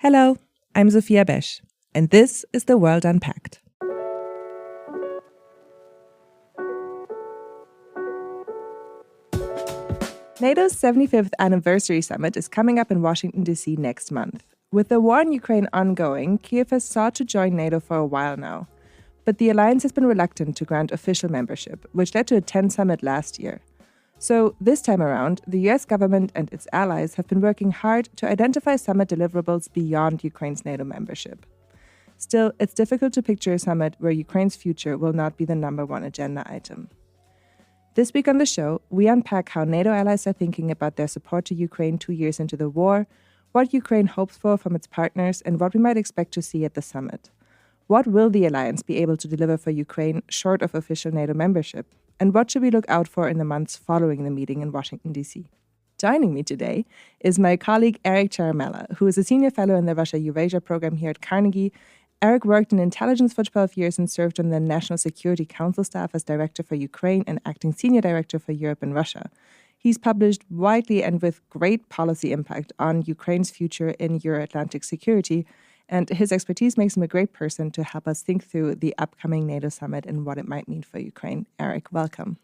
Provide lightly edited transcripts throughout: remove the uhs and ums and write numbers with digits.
Hello, I'm Sophia Besch, and this is The World Unpacked. NATO's 75th anniversary summit is coming up in Washington, D.C. next month. With the war in Ukraine ongoing, Kyiv has sought to join NATO for a while now. But the alliance has been reluctant to grant official membership, which led to a tense summit last year. So this time around, the US government and its allies have been working hard to identify summit deliverables beyond Ukraine's NATO membership. Still, it's difficult to picture a summit where Ukraine's future will not be the number one agenda item. This week on the show, we unpack how NATO allies are thinking about their support to Ukraine 2 years into the war, what Ukraine hopes for from its partners, and what we might expect to see at the summit. What will the alliance be able to deliver for Ukraine short of official NATO membership? And what should we look out for in the months following the meeting in Washington, D.C.? Joining me today is my colleague Eric Ciaramella, who is a senior fellow in the Russia-Eurasia program here at Carnegie. Eric worked in intelligence for 12 years and served on the National Security Council staff as director for Ukraine and acting senior director for Europe and Russia. He's published widely and with great policy impact on Ukraine's future in Euro-Atlantic security, and his expertise makes him a great person to help us think through the upcoming NATO summit and what it might mean for Ukraine. Eric, welcome.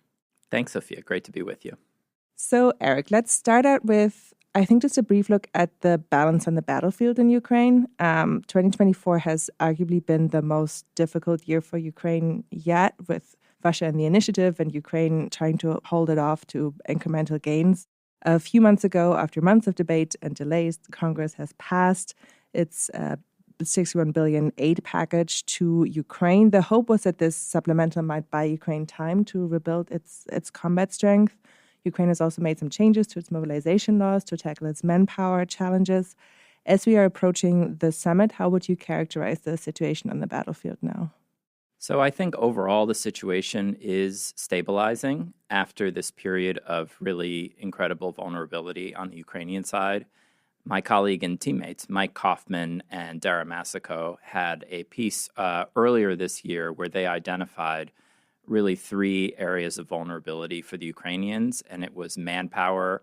Thanks, Sophia. Great to be with you. So, Eric, let's start out with, I think, just a brief look at the balance on the battlefield in Ukraine. 2024 has arguably been the most difficult year for Ukraine yet, with Russia and the initiative and Ukraine trying to hold it off to incremental gains. A few months ago, after months of debate and delays, Congress has passed its $61 billion aid package to Ukraine. The hope was that this supplemental might buy Ukraine time to rebuild its combat strength. Ukraine has also made some changes to its mobilization laws to tackle its manpower challenges. As we are approaching the summit, how would you characterize the situation on the battlefield now? So I think overall the situation is stabilizing after this period of really incredible vulnerability on the Ukrainian side. My colleague and teammates, Mike Kaufman and Dara Masako, had a piece earlier this year where they identified really three areas of vulnerability for the Ukrainians, and it was manpower,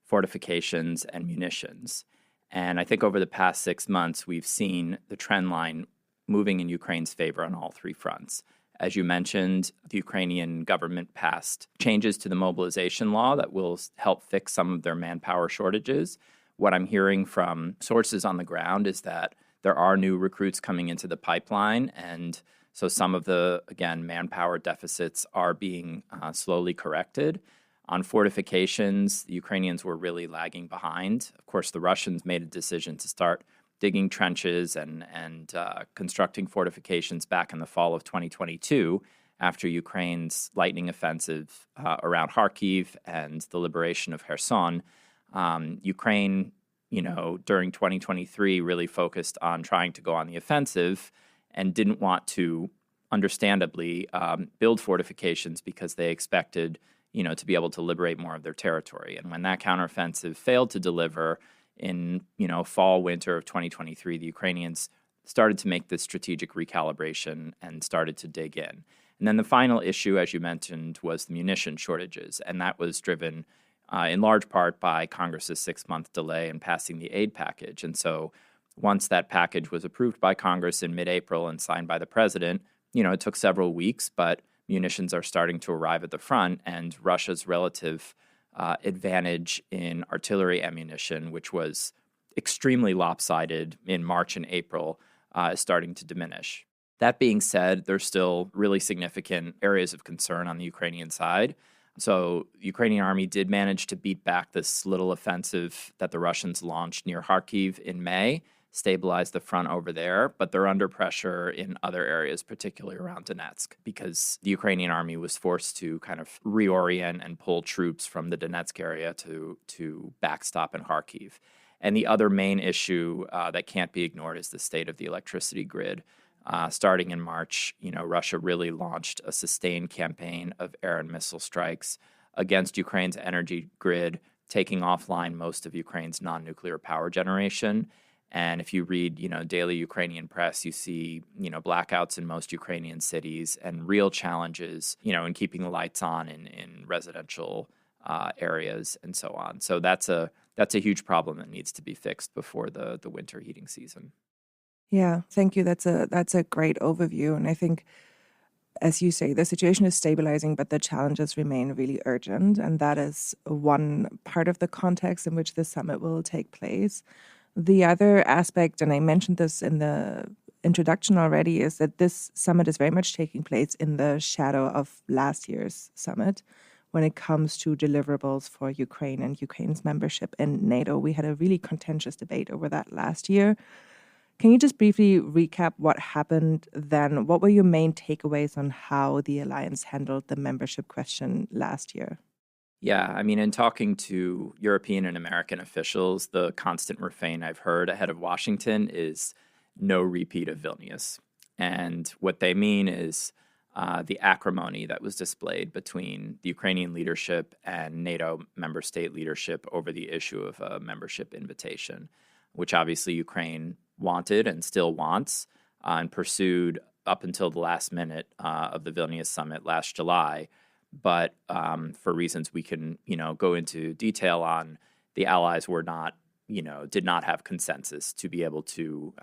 fortifications, and munitions. And I think over the past 6 months, we've seen the trend line moving in Ukraine's favor on all three fronts. As you mentioned, the Ukrainian government passed changes to the mobilization law that will help fix some of their manpower shortages. What I'm hearing from sources on the ground is that there are new recruits coming into the pipeline, and so some of the, again, manpower deficits are being slowly corrected. On fortifications, the Ukrainians were really lagging behind. Of course, the Russians made a decision to start digging trenches and constructing fortifications back in the fall of 2022 after Ukraine's lightning offensive around Kharkiv and the liberation of Kherson. Ukraine, during 2023 really focused on trying to go on the offensive and didn't want to, understandably, build fortifications because they expected, to be able to liberate more of their territory. And when that counteroffensive failed to deliver in, fall, winter of 2023, the Ukrainians started to make this strategic recalibration and started to dig in. And then the final issue, as you mentioned, was the munition shortages, and that was driven in large part by Congress's 6-month delay in passing the aid package. And so once that package was approved by Congress in mid-April and signed by the president, it took several weeks, but munitions are starting to arrive at the front, and Russia's relative advantage in artillery ammunition, which was extremely lopsided in March and April, is starting to diminish. That being said, there's still really significant areas of concern on the Ukrainian side. So the Ukrainian army did manage to beat back this little offensive that the Russians launched near Kharkiv in May, stabilize the front over there, but they're under pressure in other areas, particularly around Donetsk, because the Ukrainian army was forced to kind of reorient and pull troops from the Donetsk area to backstop in Kharkiv. And the other main issue that can't be ignored is the state of the electricity grid. Starting in March, Russia really launched a sustained campaign of air and missile strikes against Ukraine's energy grid, taking offline most of Ukraine's non-nuclear power generation. And if you read, daily Ukrainian press, you see, blackouts in most Ukrainian cities and real challenges, in keeping the lights on in residential areas and so on. So that's a that's a huge problem that needs to be fixed before the winter heating season. Yeah, thank you. That's a great overview. And I think, as you say, the situation is stabilizing, but the challenges remain really urgent. And that is one part of the context in which the summit will take place. The other aspect, and I mentioned this in the introduction already, is that this summit is very much taking place in the shadow of last year's summit. When it comes to deliverables for Ukraine and Ukraine's membership in NATO, we had a really contentious debate over that last year. Can you just briefly recap what happened then? What were your main takeaways on how the alliance handled the membership question last year? Yeah, I mean, in talking to European and American officials, the constant refrain I've heard ahead of Washington is no repeat of Vilnius. And what they mean is the acrimony that was displayed between the Ukrainian leadership and NATO member state leadership over the issue of a membership invitation, which obviously Ukraine wanted and still wants and pursued up until the last minute of the Vilnius summit last July. But for reasons we can, go into detail on, the allies were not, did not have consensus to be able to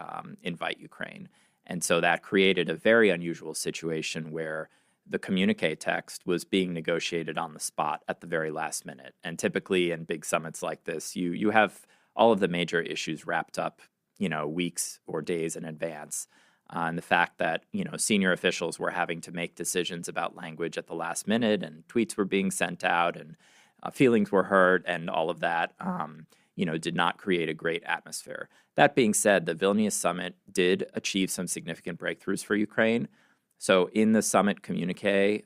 invite Ukraine. And so that created a very unusual situation where the communique text was being negotiated on the spot at the very last minute. And typically in big summits like this, you have all of the major issues wrapped up, weeks or days in advance. And the fact that, senior officials were having to make decisions about language at the last minute, and tweets were being sent out, and feelings were hurt, and all of that, did not create a great atmosphere. That being said, the Vilnius summit did achieve some significant breakthroughs for Ukraine. So in the summit communique,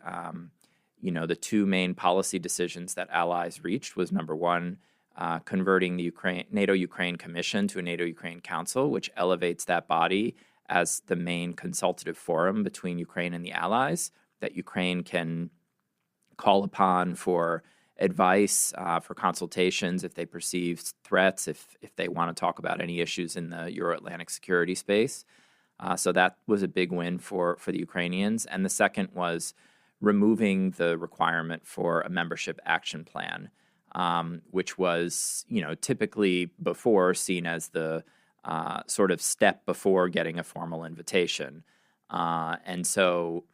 the two main policy decisions that allies reached was, number one, converting the NATO-Ukraine Commission to a NATO-Ukraine Council, which elevates that body as the main consultative forum between Ukraine and the allies, that Ukraine can call upon for advice, for consultations if they perceive threats, if they want to talk about any issues in the Euro-Atlantic security space. So that was a big win for the Ukrainians. And the second was removing the requirement for a membership action plan, which was, typically before seen as the sort of step before getting a formal invitation. And so,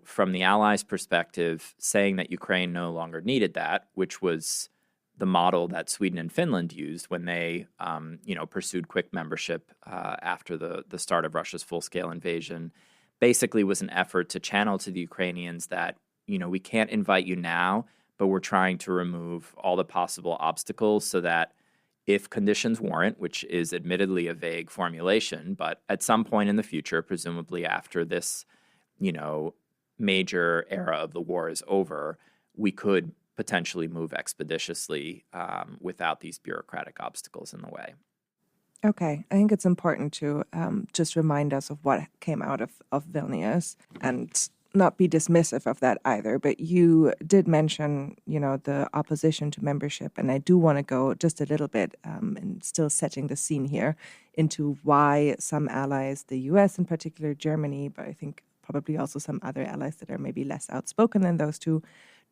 from the Allies' perspective, saying that Ukraine no longer needed that, which was the model that Sweden and Finland used when they, pursued quick membership after the start of Russia's full-scale invasion, basically was an effort to channel to the Ukrainians that, we can't invite you now, but we're trying to remove all the possible obstacles so that if conditions warrant, which is admittedly a vague formulation, but at some point in the future, presumably after this, major era of the war is over, we could potentially move expeditiously without these bureaucratic obstacles in the way. Okay, I think it's important to just remind us of what came out of Vilnius and not be dismissive of that either. But you did mention, the opposition to membership, and I do want to go just a little bit, and still setting the scene here, into why some allies, the U.S. in particular, Germany, but I think probably also some other allies that are maybe less outspoken than those two,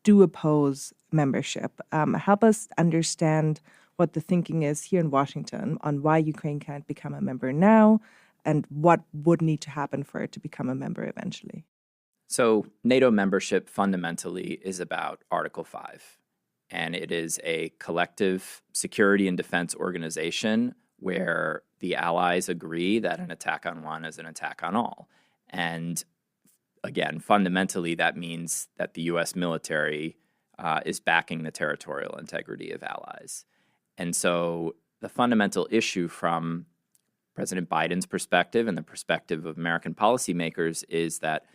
do oppose membership. Help us understand what the thinking is here in Washington on why Ukraine can't become a member now and what would need to happen for it to become a member eventually. So NATO membership fundamentally is about Article 5, and it is a collective security and defense organization where the allies agree that an attack on one is an attack on all. And again, fundamentally, that means that the U.S. military is backing the territorial integrity of allies. And so the fundamental issue from President Biden's perspective and the perspective of American policymakers is that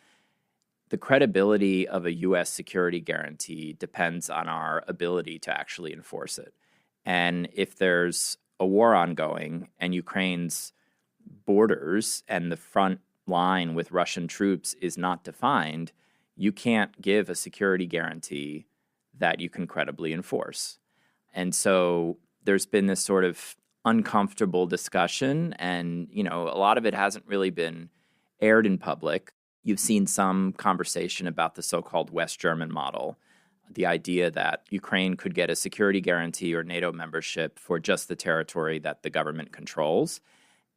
the credibility of a U.S. security guarantee depends on our ability to actually enforce it. And if there's a war ongoing and Ukraine's borders and the front line with Russian troops is not defined, you can't give a security guarantee that you can credibly enforce. And so there's been this sort of uncomfortable discussion, and, a lot of it hasn't really been aired in public. You've seen some conversation about the so-called West German model the idea that Ukraine could get a security guarantee or NATO membership for just the territory that the government controls,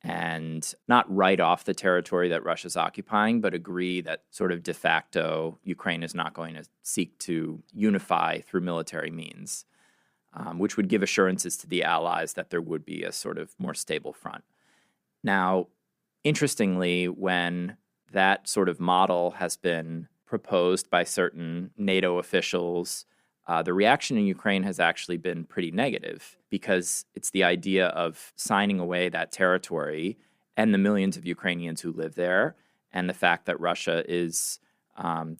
and not write off the territory that Russia's occupying, but agree that sort of de facto Ukraine is not going to seek to unify through military means, which would give assurances to the allies that there would be a sort of more stable front. Now, interestingly, when that sort of model has been proposed by certain NATO officials, the reaction in Ukraine has actually been pretty negative, because it's the idea of signing away that territory and the millions of Ukrainians who live there, and the fact that Russia is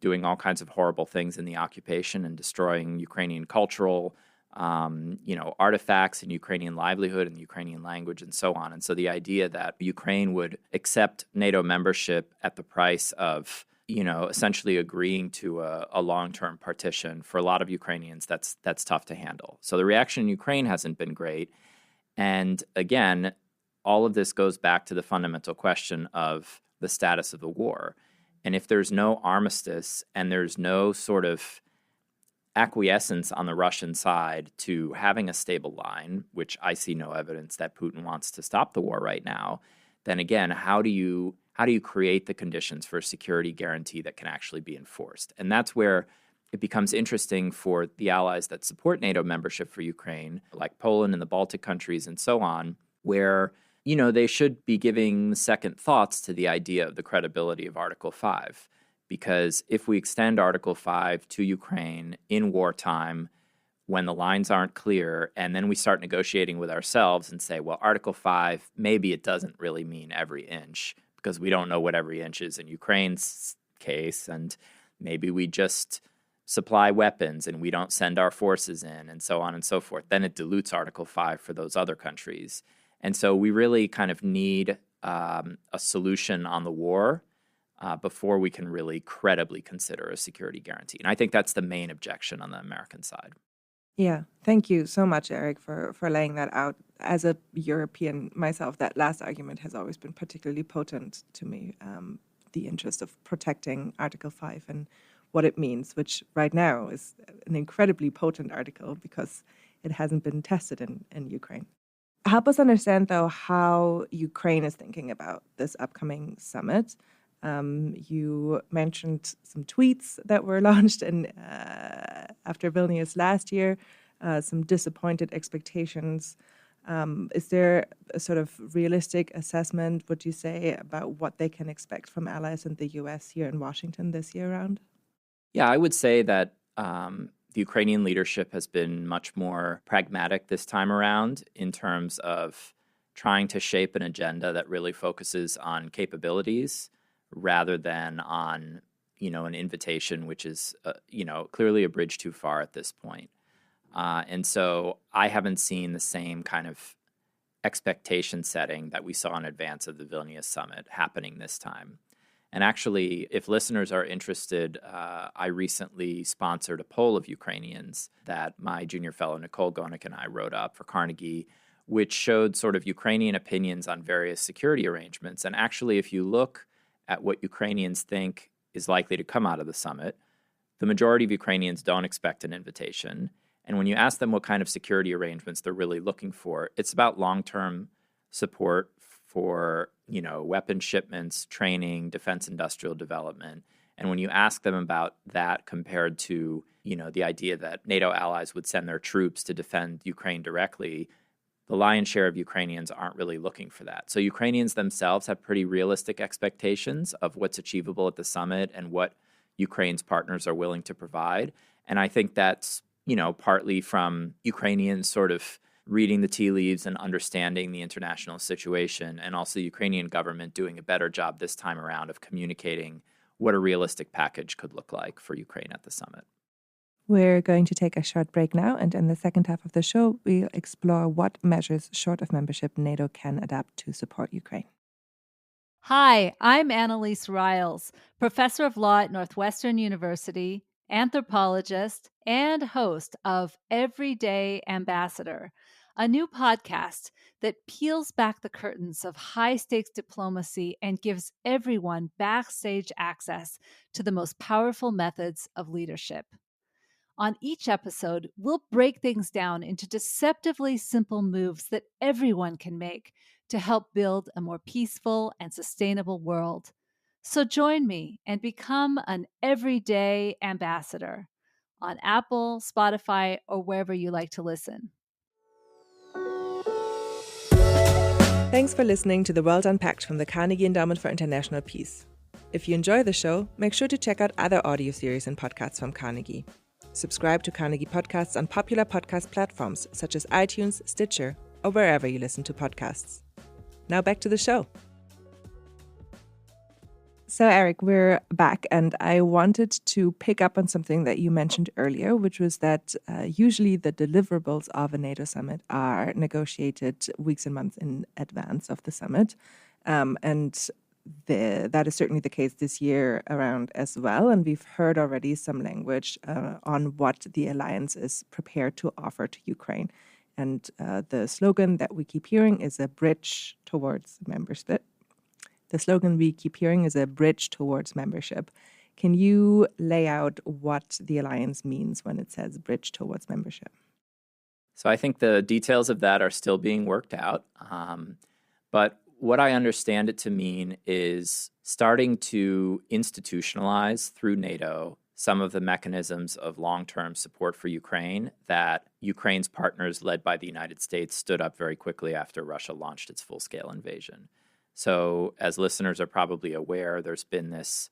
doing all kinds of horrible things in the occupation and destroying Ukrainian cultural artifacts and Ukrainian livelihood and the Ukrainian language and so on. And so the idea that Ukraine would accept NATO membership at the price of essentially agreeing to a long-term partition, for a lot of Ukrainians, that's tough to handle. So the reaction in Ukraine hasn't been great. And again, all of this goes back to the fundamental question of the status of the war. And if there's no armistice and there's no sort of acquiescence on the Russian side to having a stable line, which I see no evidence that Putin wants to stop the war right now, then again, how do you create the conditions for a security guarantee that can actually be enforced? And that's where it becomes interesting for the allies that support NATO membership for Ukraine, like Poland and the Baltic countries and so on, where they should be giving second thoughts to the idea of the credibility of Article 5. Because if we extend Article 5 to Ukraine in wartime, when the lines aren't clear, and then we start negotiating with ourselves and say, well, Article 5, maybe it doesn't really mean every inch, because we don't know what every inch is in Ukraine's case, and maybe we just supply weapons and we don't send our forces in, and so on and so forth. Then it dilutes Article 5 for those other countries. And so we really kind of need a solution on the war before we can really credibly consider a security guarantee. And I think that's the main objection on the American side. Yeah, thank you so much, Eric, for laying that out. As a European myself, that last argument has always been particularly potent to me, the interest of protecting Article 5 and what it means, which right now is an incredibly potent article because it hasn't been tested in Ukraine. Help us understand, though, how Ukraine is thinking about this upcoming summit. You mentioned some tweets that were launched after Vilnius last year, some disappointed expectations. Is there a sort of realistic assessment, would you say, about what they can expect from allies in the U.S. here in Washington this year round? Yeah, I would say that the Ukrainian leadership has been much more pragmatic this time around in terms of trying to shape an agenda that really focuses on capabilities rather than on, an invitation, which is, clearly a bridge too far at this point. And so I haven't seen the same kind of expectation setting that we saw in advance of the Vilnius summit happening this time. And actually, if listeners are interested, I recently sponsored a poll of Ukrainians that my junior fellow Nicole Gonik and I wrote up for Carnegie, which showed sort of Ukrainian opinions on various security arrangements. And actually, if you look at what Ukrainians think is likely to come out of the summit, the majority of Ukrainians don't expect an invitation. And when you ask them what kind of security arrangements they're really looking for, it's about long-term support for, weapon shipments, training, defense industrial development. And when you ask them about that compared to, the idea that NATO allies would send their troops to defend Ukraine directly, the lion's share of Ukrainians aren't really looking for that. So Ukrainians themselves have pretty realistic expectations of what's achievable at the summit and what Ukraine's partners are willing to provide. And I think that's, partly from Ukrainians sort of reading the tea leaves and understanding the international situation, and also the Ukrainian government doing a better job this time around of communicating what a realistic package could look like for Ukraine at the summit. We're going to take a short break now, and in the second half of the show, we'll explore what measures short of membership NATO can adapt to support Ukraine. Hi, I'm Annalise Riles, professor of law at Northwestern University, anthropologist, and host of Everyday Ambassador, a new podcast that peels back the curtains of high-stakes diplomacy and gives everyone backstage access to the most powerful methods of leadership. On each episode, we'll break things down into deceptively simple moves that everyone can make to help build a more peaceful and sustainable world. So join me and become an everyday ambassador on Apple, Spotify, or wherever you like to listen. Thanks for listening to The World Unpacked from the Carnegie Endowment for International Peace. If you enjoy the show, make sure to check out other audio series and podcasts from Carnegie. Subscribe to Carnegie podcasts on popular podcast platforms such as iTunes, Stitcher, or wherever you listen to podcasts. Now back to the show. So, Eric, we're back, and I wanted to pick up on something that you mentioned earlier, which was that usually the deliverables of a NATO summit are negotiated weeks and months in advance of the summit. That is certainly the case this year around as well. And we've heard already some language on what the alliance is prepared to offer to Ukraine. And the slogan that we keep hearing is a bridge towards membership. The slogan we keep hearing is a bridge towards membership. Can you lay out what the alliance means when it says bridge towards membership? So I think the details of that are still being worked out. But what I understand it to mean is starting to institutionalize through NATO some of the mechanisms of long-term support for Ukraine that Ukraine's partners, led by the United States, stood up very quickly after Russia launched its full-scale invasion. So as listeners are probably aware, there's been this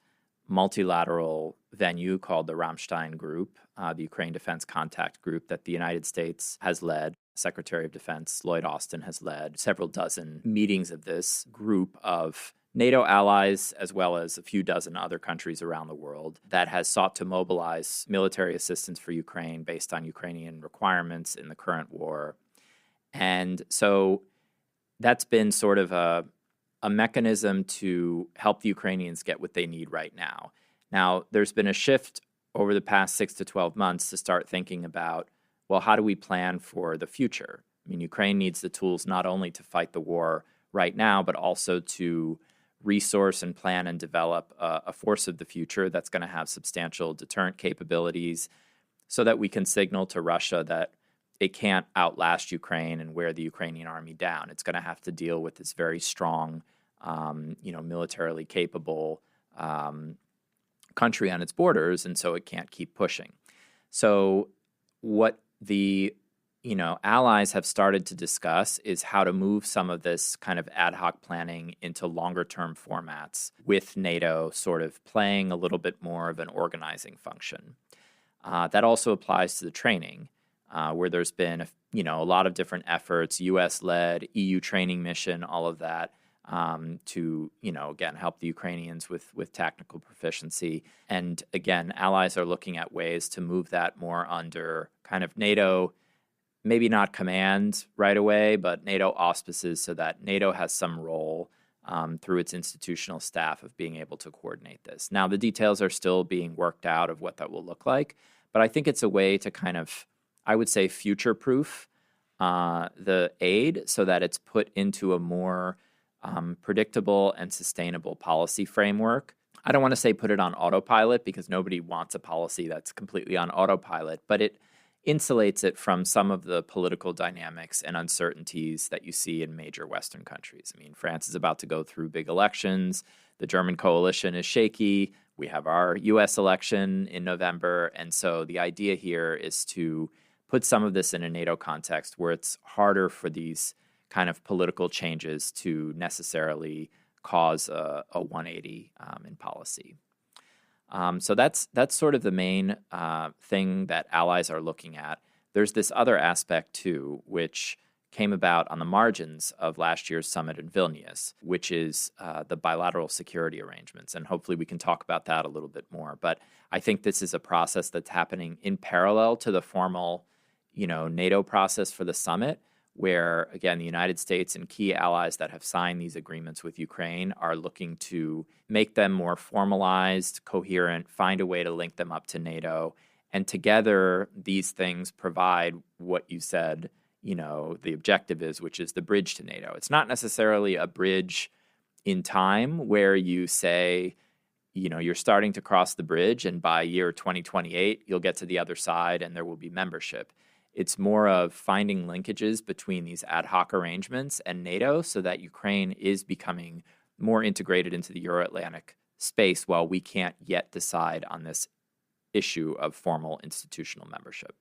multilateral venue called the Ramstein Group, the Ukraine Defense Contact Group that the United States has led. Secretary of Defense Lloyd Austin has led several dozen meetings of this group of NATO allies, as well as a few dozen other countries around the world, that has sought to mobilize military assistance for Ukraine based on Ukrainian requirements in the current war. And so that's been sort of a mechanism to help the Ukrainians get what they need right now. Now, there's been a shift over the past 6 to 12 months to start thinking about, well, how do we plan for the future? I mean, Ukraine needs the tools not only to fight the war right now, but also to resource and plan and develop a force of the future that's going to have substantial deterrent capabilities so that we can signal to Russia that it can't outlast Ukraine and wear the Ukrainian army down. It's going to have to deal with this very strong, militarily capable country on its borders, and so it can't keep pushing. So what the allies have started to discuss is how to move some of this kind of ad hoc planning into longer-term formats, with NATO sort of playing a little bit more of an organizing function. That also applies to the training, where there's been a lot of different efforts, U.S.-led, EU training mission, all of that, to again help the Ukrainians with technical proficiency. And again, allies are looking at ways to move that more under kind of NATO, maybe not command right away, but NATO auspices, so that NATO has some role through its institutional staff of being able to coordinate this. Now, the details are still being worked out of what that will look like, but I think it's a way to kind of, I would say, future-proof the aid so that it's put into a more predictable and sustainable policy framework. I don't want to say put it on autopilot, because nobody wants a policy that's completely on autopilot, but it insulates it from some of the political dynamics and uncertainties that you see in major Western countries. I mean, France is about to go through big elections. The German coalition is shaky. We have our U.S. election in November. And so the idea here is to put some of this in a NATO context where it's harder for these kind of political changes to necessarily cause a 180 in policy. So that's sort of the main thing that allies are looking at. There's this other aspect, too, which came about on the margins of last year's summit in Vilnius, which is the bilateral security arrangements. And hopefully we can talk about that a little bit more. But I think this is a process that's happening in parallel to the formal, NATO process for the summit, where, again, the United States and key allies that have signed these agreements with Ukraine are looking to make them more formalized, coherent, find a way to link them up to NATO. And together, these things provide what you said, the objective is, which is the bridge to NATO. It's not necessarily a bridge in time where you say, you're starting to cross the bridge, and by year 2028, you'll get to the other side and there will be membership. It's more of finding linkages between these ad hoc arrangements and NATO so that Ukraine is becoming more integrated into the Euro-Atlantic space while we can't yet decide on this issue of formal institutional membership.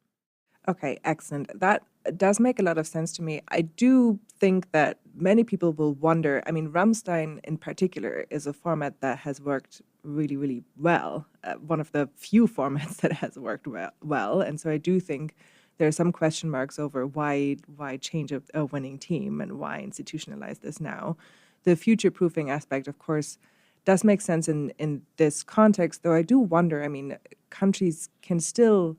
Okay, excellent. That does make a lot of sense to me. I do think that many people will wonder. I mean, Rammstein in particular is a format that has worked really, really well. One of the few formats that has worked well. And so I do think there are some question marks over why change a winning team and why institutionalize this now. The future-proofing aspect, of course, does make sense in this context, though I do wonder, I mean, countries can still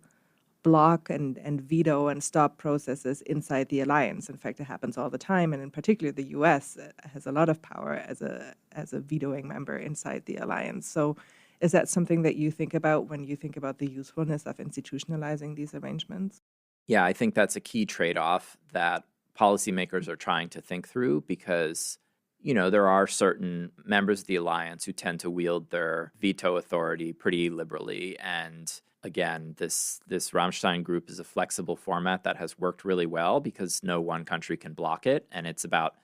block and veto and stop processes inside the alliance. In fact, it happens all the time, and in particular, the U.S. has a lot of power as a vetoing member inside the alliance. So, is that something that you think about when you think about the usefulness of institutionalizing these arrangements? Yeah, I think that's a key trade-off that policymakers are trying to think through because, there are certain members of the alliance who tend to wield their veto authority pretty liberally. And again, this Rammstein group is a flexible format that has worked really well because no one country can block it. And it's about,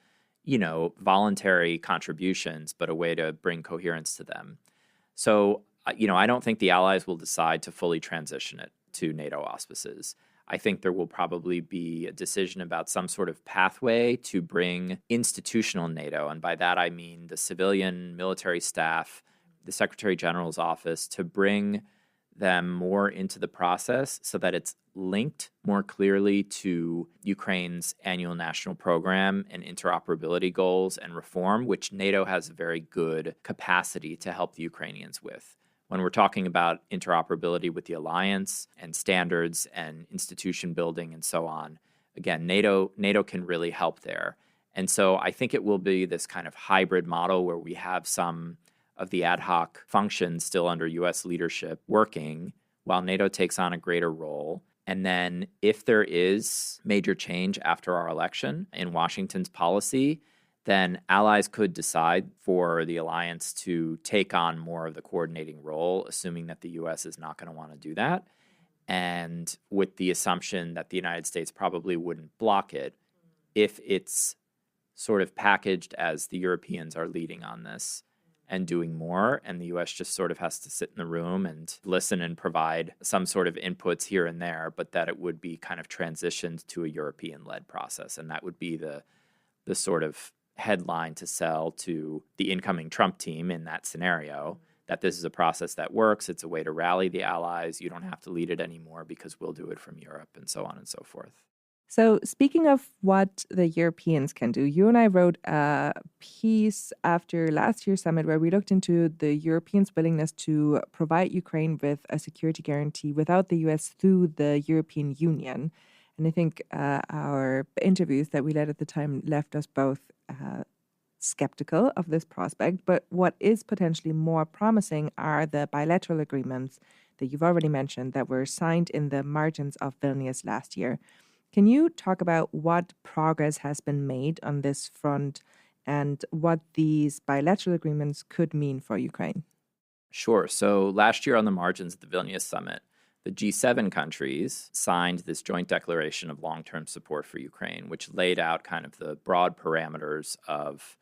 voluntary contributions, but a way to bring coherence to them. So, I don't think the allies will decide to fully transition it to NATO auspices. I think there will probably be a decision about some sort of pathway to bring institutional NATO, and by that I mean the civilian military staff, the Secretary General's office, to bring them more into the process so that it's linked more clearly to Ukraine's annual national program and interoperability goals and reform, which NATO has a very good capacity to help the Ukrainians with. When we're talking about interoperability with the alliance and standards and institution building and so on, again, NATO can really help there. And so I think it will be this kind of hybrid model where we have some of the ad hoc functions still under U.S. leadership working while NATO takes on a greater role. And then if there is major change after our election in Washington's policy, then allies could decide for the alliance to take on more of the coordinating role, assuming that the U.S. is not going to want to do that, and with the assumption that the United States probably wouldn't block it if it's sort of packaged as the Europeans are leading on this and doing more, and the U.S. just sort of has to sit in the room and listen and provide some sort of inputs here and there, but that it would be kind of transitioned to a European-led process, and that would be the sort of headline to sell to the incoming Trump team in that scenario, that this is a process that works, it's a way to rally the allies, you don't have to lead it anymore because we'll do it from Europe, and so on and so forth. So speaking of what the Europeans can do, you and I wrote a piece after last year's summit where we looked into the Europeans' willingness to provide Ukraine with a security guarantee without the US through the European Union. And I think our interviews that we led at the time left us both skeptical of this prospect. But what is potentially more promising are the bilateral agreements that you've already mentioned that were signed in the margins of Vilnius last year. Can you talk about what progress has been made on this front and what these bilateral agreements could mean for Ukraine? Sure. So last year on the margins of the Vilnius summit, the G7 countries signed this joint declaration of long-term support for Ukraine, which laid out kind of the broad parameters of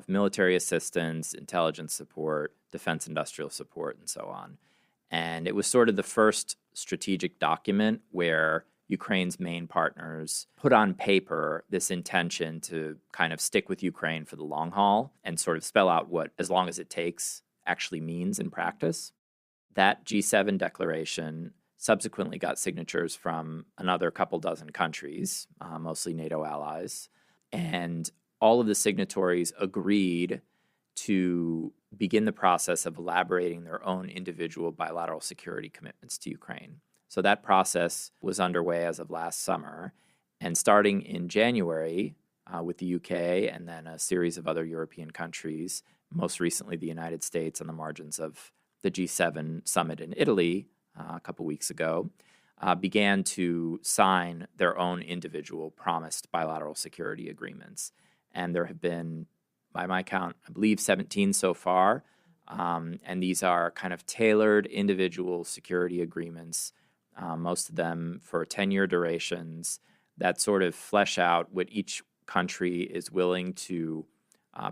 military assistance, intelligence support, defense industrial support, and so on. And it was sort of the first strategic document where Ukraine's main partners put on paper this intention to kind of stick with Ukraine for the long haul and sort of spell out what as long as it takes actually means in practice. That G7 declaration subsequently got signatures from another couple dozen countries, mostly NATO allies, and all of the signatories agreed to begin the process of elaborating their own individual bilateral security commitments to Ukraine. So that process was underway as of last summer, and starting in January with the UK and then a series of other European countries, most recently the United States on the margins of the G7 summit in Italy a couple weeks ago, began to sign their own individual promised bilateral security agreements. And there have been, by my count, I believe 17 so far, And these are kind of tailored individual security agreements, most of them for 10-year durations, that sort of flesh out what each country is willing to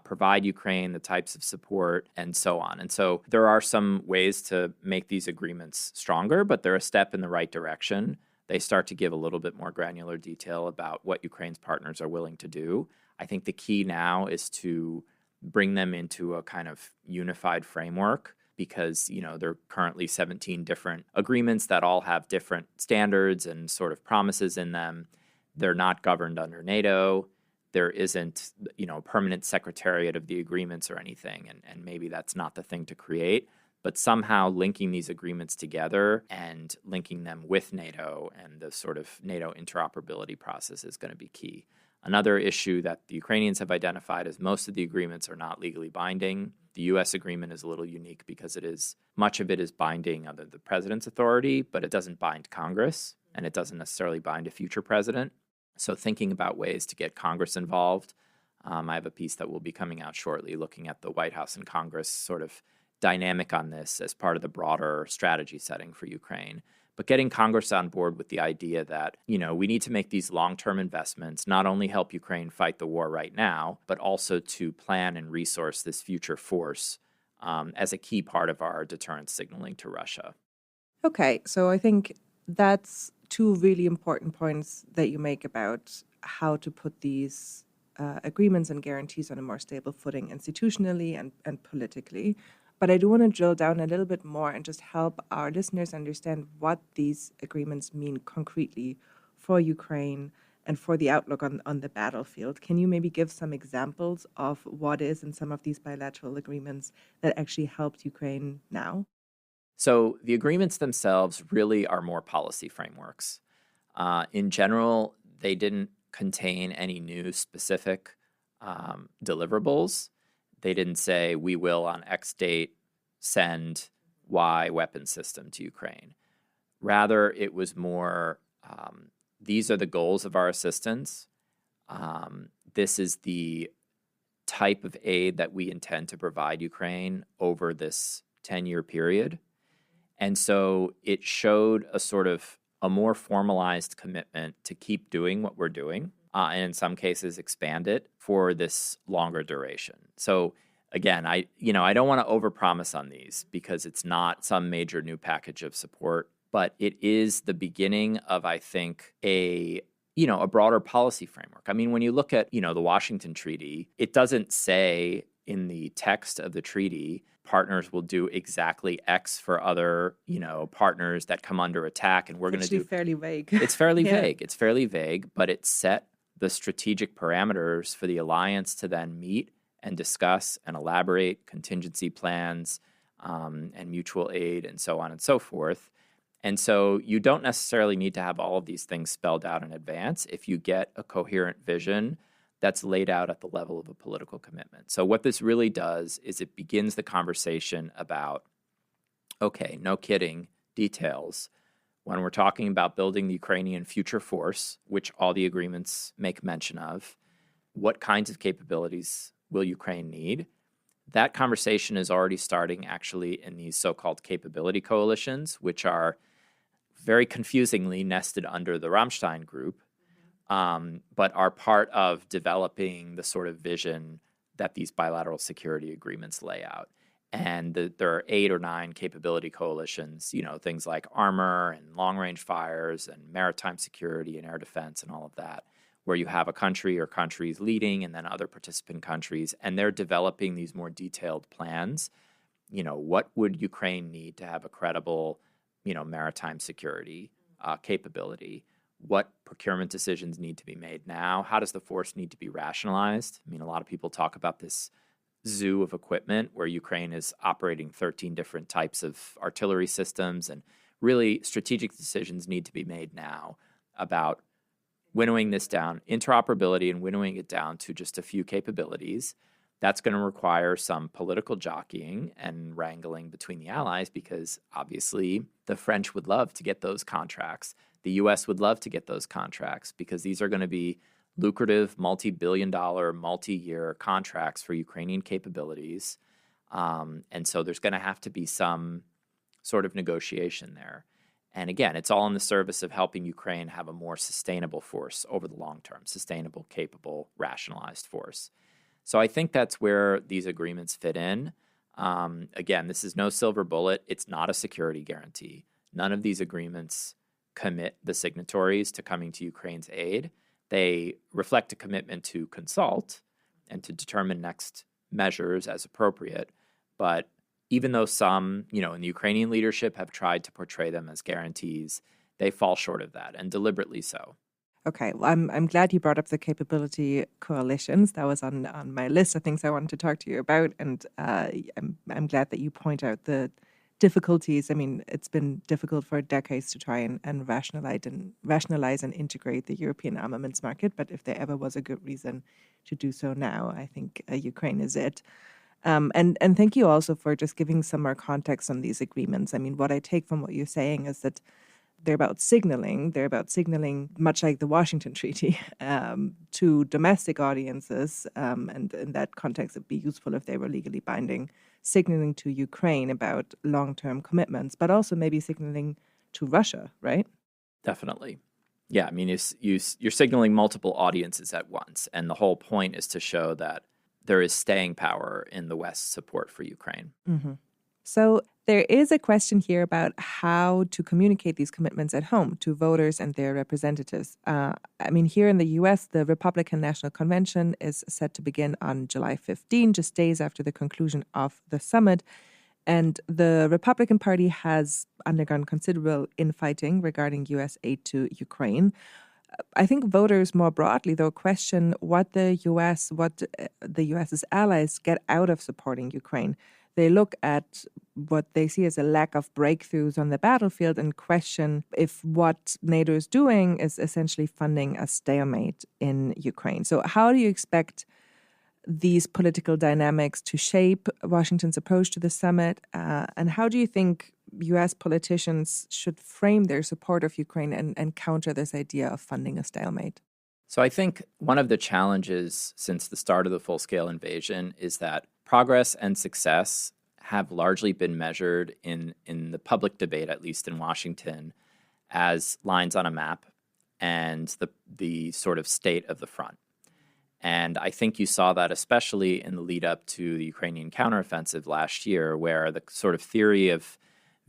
provide Ukraine, the types of support, and so on. And so there are some ways to make these agreements stronger, but they're a step in the right direction. They start to give a little bit more granular detail about what Ukraine's partners are willing to do. I think the key now is to bring them into a kind of unified framework because, there are currently 17 different agreements that all have different standards and sort of promises in them. They're not governed under NATO. There isn't, a permanent secretariat of the agreements or anything, and maybe that's not the thing to create. But somehow linking these agreements together and linking them with NATO and the sort of NATO interoperability process is going to be key. Another issue that the Ukrainians have identified is most of the agreements are not legally binding. The U.S. agreement is a little unique because much of it is binding under the president's authority, but it doesn't bind Congress, and it doesn't necessarily bind a future president. So thinking about ways to get Congress involved, I have a piece that will be coming out shortly looking at the White House and Congress sort of dynamic on this as part of the broader strategy setting for Ukraine. But getting Congress on board with the idea that, we need to make these long-term investments, not only help Ukraine fight the war right now, but also to plan and resource this future force as a key part of our deterrence signaling to Russia. Okay, so I think that's two really important points that you make about how to put these agreements and guarantees on a more stable footing institutionally and politically. But I do want to drill down a little bit more and just help our listeners understand what these agreements mean concretely for Ukraine and for the outlook on the battlefield. Can you maybe give some examples of what is in some of these bilateral agreements that actually helped Ukraine now? So the agreements themselves really are more policy frameworks. In general, they didn't contain any new specific deliverables. They didn't say, we will on X date send Y weapon system to Ukraine. Rather, it was more, these are the goals of our assistance. This is the type of aid that we intend to provide Ukraine over this 10-year period. And so it showed a more formalized commitment to keep doing what we're doing. And in some cases expand it for this longer duration. So again, I don't want to overpromise on these because it's not some major new package of support, but it is the beginning of, I think, a broader policy framework. I mean, when you look at, the Washington Treaty, it doesn't say in the text of the treaty, partners will do exactly X for other, partners that come under attack, and we're going to do fairly vague. It's fairly vague. It's fairly vague, but it set the strategic parameters for the alliance to then meet and discuss and elaborate contingency plans and mutual aid and so on and so forth. And so you don't necessarily need to have all of these things spelled out in advance if you get a coherent vision that's laid out at the level of a political commitment. So what this really does is it begins the conversation about, okay, no kidding, details. When we're talking about building the Ukrainian future force, which all the agreements make mention of, what kinds of capabilities will Ukraine need? That conversation is already starting actually in these so-called capability coalitions, which are very confusingly nested under the Ramstein group, but are part of developing the sort of vision that these bilateral security agreements lay out. And there are 8 or 9 capability coalitions, things like armor and long-range fires and maritime security and air defense and all of that, where you have a country or countries leading and then other participant countries, and they're developing these more detailed plans. What would Ukraine need to have a credible, maritime security capability? What procurement decisions need to be made now? How does the force need to be rationalized? I mean, a lot of people talk about this zoo of equipment where Ukraine is operating 13 different types of artillery systems, and really strategic decisions need to be made now about winnowing this down, interoperability, and winnowing it down to just a few capabilities. That's going to require some political jockeying and wrangling between the allies because obviously the French would love to get those contracts. The U.S. would love to get those contracts because these are going to be lucrative, multi-billion-dollar, multi-year contracts for Ukrainian capabilities. And so there's going to have to be some sort of negotiation there. And again, it's all in the service of helping Ukraine have a more sustainable force over the long term, sustainable, capable, rationalized force. So I think that's where these agreements fit in. Again, this is no silver bullet. It's not a security guarantee. None of these agreements commit the signatories to coming to Ukraine's aid. They reflect a commitment to consult and to determine next measures as appropriate. But even though some, in the Ukrainian leadership have tried to portray them as guarantees, they fall short of that, and deliberately so. Okay, well, I'm glad you brought up the capability coalitions. That was on my list of things I wanted to talk to you about, and I'm glad that you point out the difficulties. I mean, it's been difficult for decades to try and rationalize and integrate the European armaments market. But if there ever was a good reason to do so now, I think Ukraine is it. And thank you also for just giving some more context on these agreements. I mean, what I take from what you're saying is that they're about signaling. They're about signaling, much like the Washington Treaty, to domestic audiences. And in that context, it'd be useful if they were legally binding, signaling to Ukraine about long-term commitments, but also maybe signaling to Russia, right? Definitely. Yeah, I mean, you're signaling multiple audiences at once. And the whole point is to show that there is staying power in the West's support for Ukraine. Mm-hmm. So there is a question here about how to communicate these commitments at home to voters and their representatives. I mean, here in the U.S., the Republican National Convention is set to begin on July 15, just days after the conclusion of the summit. And the Republican Party has undergone considerable infighting regarding U.S. aid to Ukraine. I think voters more broadly, though, question what the U.S.'s allies get out of supporting Ukraine. They look at what they see as a lack of breakthroughs on the battlefield and question if what NATO is doing is essentially funding a stalemate in Ukraine. So how do you expect these political dynamics to shape Washington's approach to the summit? And how do you think U.S. politicians should frame their support of Ukraine and counter this idea of funding a stalemate? So I think one of the challenges since the start of the full-scale invasion is that progress and success have largely been measured in the public debate, at least in Washington, as lines on a map and the sort of state of the front. And I think you saw that especially in the lead up to the Ukrainian counteroffensive last year, where the sort of theory of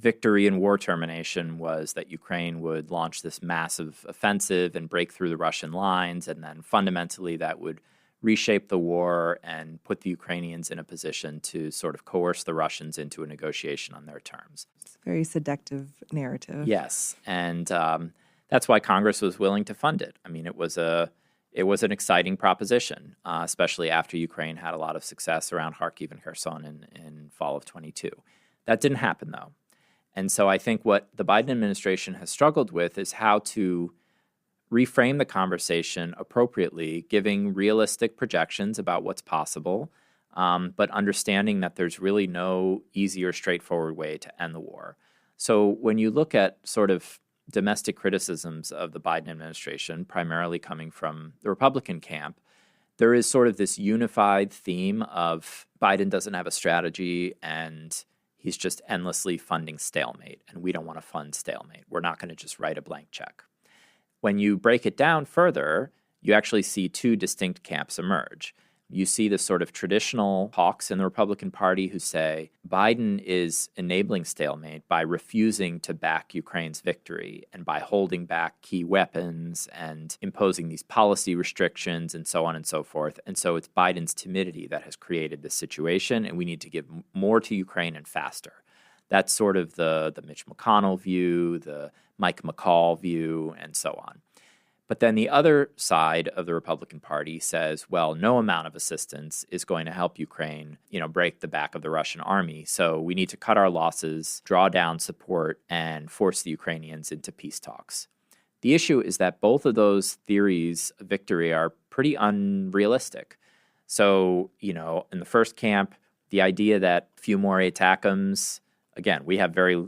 victory and war termination was that Ukraine would launch this massive offensive and break through the Russian lines, and then fundamentally that would reshape the war and put the Ukrainians in a position to sort of coerce the Russians into a negotiation on their terms. It's a very seductive narrative. Yes, and that's why Congress was willing to fund it. I mean, it was an exciting proposition, especially after Ukraine had a lot of success around Kharkiv and Kherson in fall of 22. That didn't happen, though. And so I think what the Biden administration has struggled with is how to reframe the conversation appropriately, giving realistic projections about what's possible, but understanding that there's really no easy or straightforward way to end the war. So when you look at sort of domestic criticisms of the Biden administration, primarily coming from the Republican camp, there is sort of this unified theme of Biden doesn't have a strategy and he's just endlessly funding stalemate, and we don't want to fund stalemate. We're not going to just write a blank check. When you break it down further, you actually see two distinct camps emerge. You see the sort of traditional hawks in the Republican Party who say Biden is enabling stalemate by refusing to back Ukraine's victory and by holding back key weapons and imposing these policy restrictions and so on and so forth. And so it's Biden's timidity that has created this situation, and we need to give more to Ukraine and faster. That's sort of the Mitch McConnell view, the Mike McCall view, and so on. But then the other side of the Republican Party says, well, no amount of assistance is going to help Ukraine, break the back of the Russian army. So we need to cut our losses, draw down support, and force the Ukrainians into peace talks. The issue is that both of those theories of victory are pretty unrealistic. So, in the first camp, the idea that few more ATACMS, again, we have very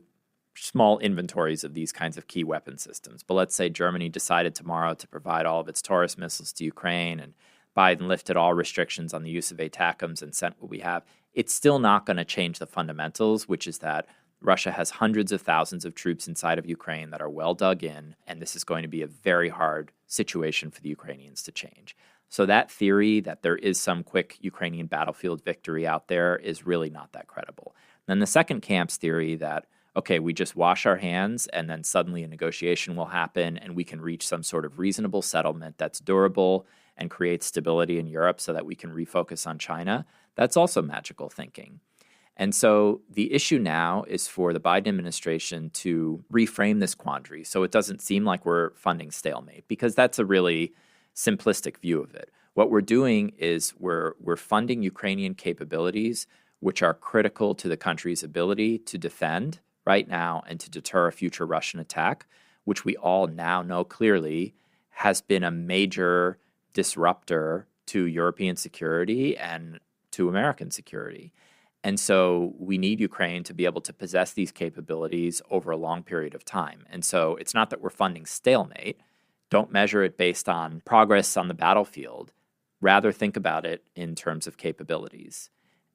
small inventories of these kinds of key weapon systems. But let's say Germany decided tomorrow to provide all of its Taurus missiles to Ukraine, and Biden lifted all restrictions on the use of ATACMS and sent what we have, it's still not going to change the fundamentals, which is that Russia has hundreds of thousands of troops inside of Ukraine that are well dug in, and this is going to be a very hard situation for the Ukrainians to change. So that theory that there is some quick Ukrainian battlefield victory out there is really not that credible. Then the second camp's theory that, okay, we just wash our hands and then suddenly a negotiation will happen and we can reach some sort of reasonable settlement that's durable and creates stability in Europe so that we can refocus on China, that's also magical thinking. And so the issue now is for the Biden administration to reframe this quandary so it doesn't seem like we're funding stalemate, because that's a really simplistic view of it. What we're doing is we're funding Ukrainian capabilities which are critical to the country's ability to defend right now and to deter a future Russian attack, which we all now know clearly has been a major disruptor to European security and to American security. And so we need Ukraine to be able to possess these capabilities over a long period of time. And so it's not that we're funding stalemate. Don't measure it based on progress on the battlefield. Rather, think about it in terms of capabilities.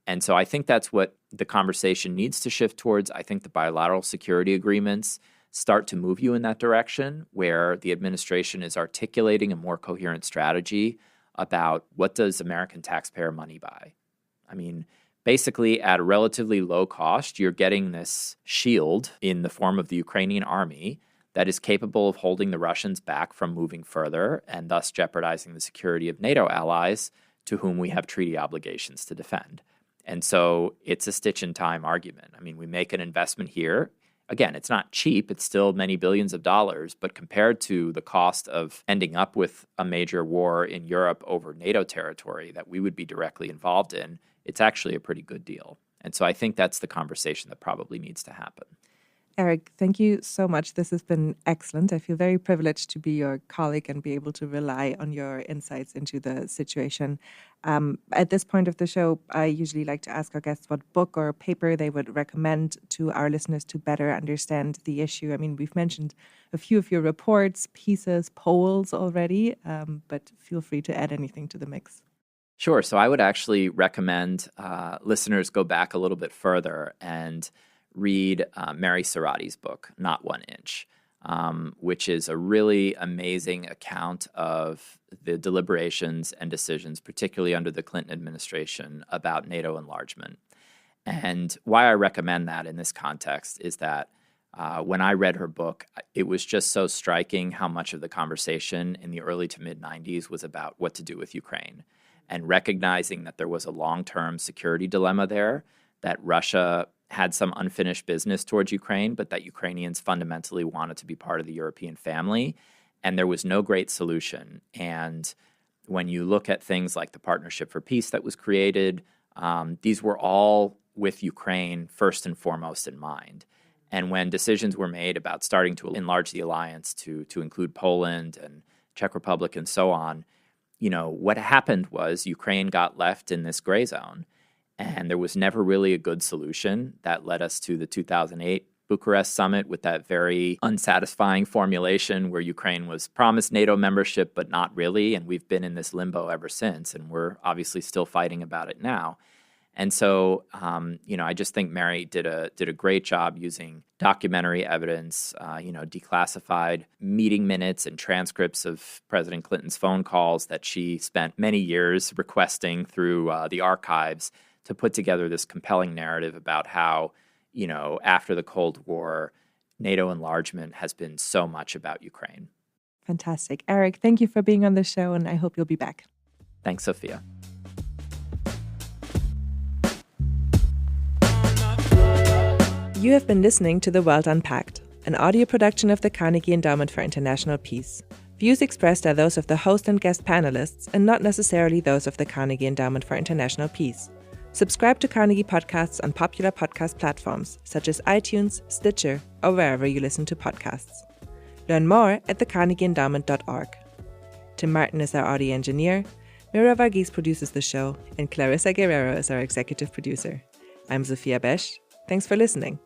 And so I think that's what the conversation needs to shift towards. I think the bilateral security agreements start to move you in that direction, where the administration is articulating a more coherent strategy about what does American taxpayer money buy. I mean, basically, at a relatively low cost, you're getting this shield in the form of the Ukrainian army that is capable of holding the Russians back from moving further and thus jeopardizing the security of NATO allies to whom we have treaty obligations to defend. And so it's a stitch-in-time argument. I mean, we make an investment here. Again, it's not cheap. It's still many billions of dollars. But compared to the cost of ending up with a major war in Europe over NATO territory that we would be directly involved in, it's actually a pretty good deal. And so I think that's the conversation that probably needs to happen. Eric, thank you so much. This has been excellent. I feel very privileged to be your colleague and be able to rely on your insights into the situation. At this point of the show, I usually like to ask our guests what book or paper they would recommend to our listeners to better understand the issue. I mean, we've mentioned a few of your reports, pieces, polls already, but feel free to add anything to the mix. Sure. So I would actually recommend listeners go back a little bit further and read Mary Sarrotte's book, Not 1 Inch, which is a really amazing account of the deliberations and decisions, particularly under the Clinton administration, about NATO enlargement. And why I recommend that in this context is that when I read her book, it was just so striking how much of the conversation in the early to mid-90s was about what to do with Ukraine, and recognizing that there was a long-term security dilemma there, that Russia had some unfinished business towards Ukraine, but that Ukrainians fundamentally wanted to be part of the European family, and there was no great solution. And when you look at things like the Partnership for Peace that was created, these were all with Ukraine first and foremost in mind. And when decisions were made about starting to enlarge the alliance to include Poland and Czech Republic and so on, you know, what happened was Ukraine got left in this gray zone. And there was never really a good solution that led us to the 2008 Bucharest summit with that very unsatisfying formulation where Ukraine was promised NATO membership, but not really. And we've been in this limbo ever since. And we're obviously still fighting about it now. And so, I just think Mary did a great job using documentary evidence, declassified meeting minutes and transcripts of President Clinton's phone calls that she spent many years requesting through the archives to put together this compelling narrative about how, after the Cold War, NATO enlargement has been so much about Ukraine. Fantastic. Eric, thank you for being on the show, and I hope you'll be back. Thanks, Sophia. You have been listening to The World Unpacked, an audio production of the Carnegie Endowment for International Peace. Views expressed are those of the host and guest panelists and not necessarily those of the Carnegie Endowment for International Peace. Subscribe to Carnegie podcasts on popular podcast platforms such as iTunes, Stitcher, or wherever you listen to podcasts. Learn more at thecarnegieendowment.org. Tim Martin is our audio engineer, Mira Varghese produces the show, and Clarissa Guerrero is our executive producer. I'm Sophia Besch. Thanks for listening.